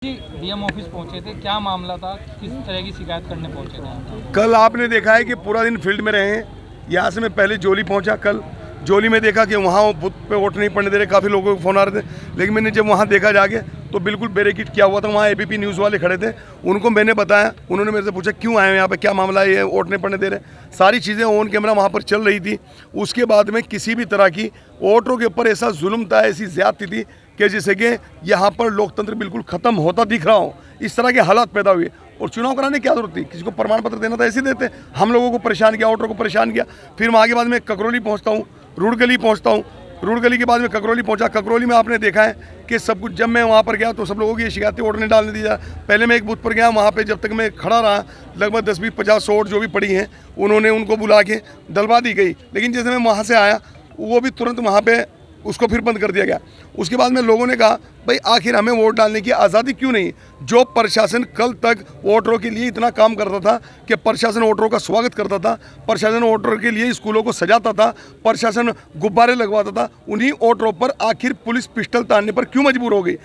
जी DM office पहुंचे थे, क्या मामला था, किस तरह की शिकायत करने पहुंचे थे? कल आपने देखा है कि पूरा दिन फील्ड में रहे हैं। यहाँ से मैं पहले जोली पहुंचा। कल जोली में देखा कि वहाँ वो बूथ पे वोट नहीं पड़ने दे रहे, काफ़ी लोगों को फ़ोन आ रहे थे। लेकिन मैंने जब वहाँ देखा जाके तो बिल्कुल बैरिकेड किया हुआ था। वहाँ एबीपी न्यूज़ वाले खड़े थे, उनको मैंने बताया। उन्होंने मेरे से पूछा क्यों आए हैं यहाँ पे, क्या मामला है, ये वोट नहीं पड़ने दे रहे। सारी चीज़ें ऑन कैमरा वहाँ पर चल रही थी। उसके बाद में किसी भी तरह की वोटरों के ऊपर ऐसा जुल्म था, ऐसी ज़्यादती थी कि जैसे कि यहाँ पर लोकतंत्र बिल्कुल ख़त्म होता दिख रहा हो, इस तरह के हालात पैदा हुए। और चुनाव कराने की क्या जरूरत थी, किसी को प्रमाण पत्र देना था ऐसे देते। हम लोगों को परेशान किया, वोटरों को परेशान किया। फिर वहाँ के बाद में ककरौली पहुँचता हूँ, रुड़गली पहुँचता हूँ। रुड़गली के बाद में ककरौली पहुँचा। ककरौली में आपने देखा है कि सब कुछ, जब मैं वहाँ पर गया तो सब लोगों की ये शिकायतें वोट नहीं डालने दी जा। पहले मैं एक बूथ पर गया, वहाँ पे जब तक मैं खड़ा रहा लगभग 10, 20, 50 वोट जो भी पड़ी हैं उन्होंने उनको बुला के डलवा दी गई। लेकिन जैसे मैं वहाँ से आया वो भी तुरंत वहाँ पे उसको फिर बंद कर दिया गया। उसके बाद में लोगों ने कहा भाई आखिर हमें वोट डालने की आज़ादी क्यों नहीं। जो प्रशासन कल तक वोटरों के लिए इतना काम करता था कि प्रशासन वोटरों का स्वागत करता था, प्रशासन वोटरों के लिए स्कूलों को सजाता था, प्रशासन गुब्बारे लगवाता था, उन्हीं वोटरों पर आखिर पुलिस पिस्टल तानने पर क्यों मजबूर हो गई।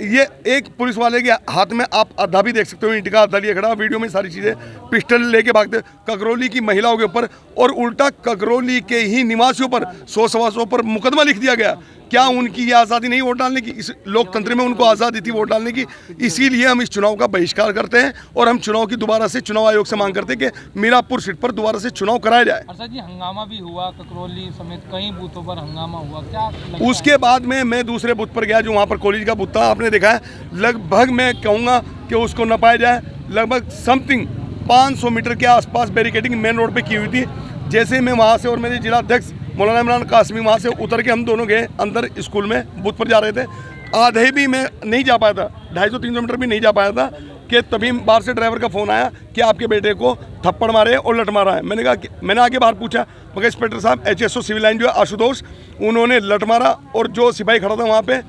ये एक पुलिस वाले के हाथ में आप आधा भी देख सकते हो, ईंट का आधा लिए खड़ा, वीडियो में सारी चीज़ें, पिस्टल लेके भागते ककरौली की महिलाओं के ऊपर। और उल्टा ककरौली के ही निवासियों पर 100-125 पर मुकदमा लिख दिया गया। क्या उनकी ये आज़ादी नहीं वोट डालने की? इस लोकतंत्र में उनको आज़ादी थी वोट डालने की। इसीलिए हम इस चुनाव का बहिष्कार करते हैं और हम चुनाव की दोबारा से चुनाव आयोग से मांग करते हैं कि मीरापुर सीट पर दोबारा से चुनाव कराया जाए। और सर जी हंगामा भी हुआ, ककरौली समेत कई बूथों पर हंगामा हुआ, क्या लगता उसके है? बाद में मैं दूसरे बूथ पर गया जो वहाँ पर कॉलेज का बूथ था। आपने देखा है लगभग, मैं कहूँगा कि उसको न पाया जाए, लगभग समथिंग 500 मीटर के आसपास बैरिकेडिंग मेन रोड पे की हुई थी। जैसे मैं वहाँ से और मेरे जिला अध्यक्ष मौलाना इमरान कासमी वहाँ से उतर के हम दोनों गए अंदर स्कूल में, बूथ पर जा रहे थे। आधे भी मैं नहीं जा पाया था, 250-300 मीटर भी नहीं जा पाया था कि तभी बाहर से ड्राइवर का फ़ोन आया कि आपके बेटे को थप्पड़ मारे और लट मारा है। मैंने कहा कि मैंने आगे बाहर पूछा, मगर इंस्पेक्टर साहब HSO सिविल लाइन जो है आशुतोष, उन्होंने लट मारा। और जो सिपाही खड़ा था वहाँ पे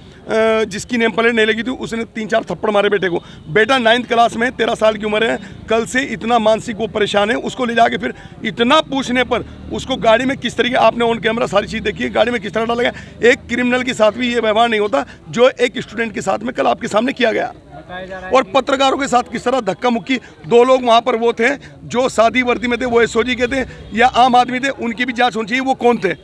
जिसकी नेम प्लेट नहीं लगी थी उसने 3-4 थप्पड़ मारे बेटे को। बेटा 9th क्लास में, 13 साल की उम्र है। कल से इतना मानसिक वो परेशान है, उसको ले जाके फिर इतना पूछने पर उसको गाड़ी में किस तरीके, आपने ऑन कैमरा सारी चीज़ देखी है, गाड़ी में किस तरह डाला गया। एक क्रिमिनल के साथ भी ये व्यवहार नहीं होता जो एक स्टूडेंट के साथ में कल आपके सामने किया गया। और पत्रकारों के साथ किस तरह धक्का मुक्की। 2 लोग वहाँ पर वो थे जो सादी वर्दी में थे, वो SOG के थे या आम आदमी थे, उनकी भी जांच होनी चाहिए वो कौन थे।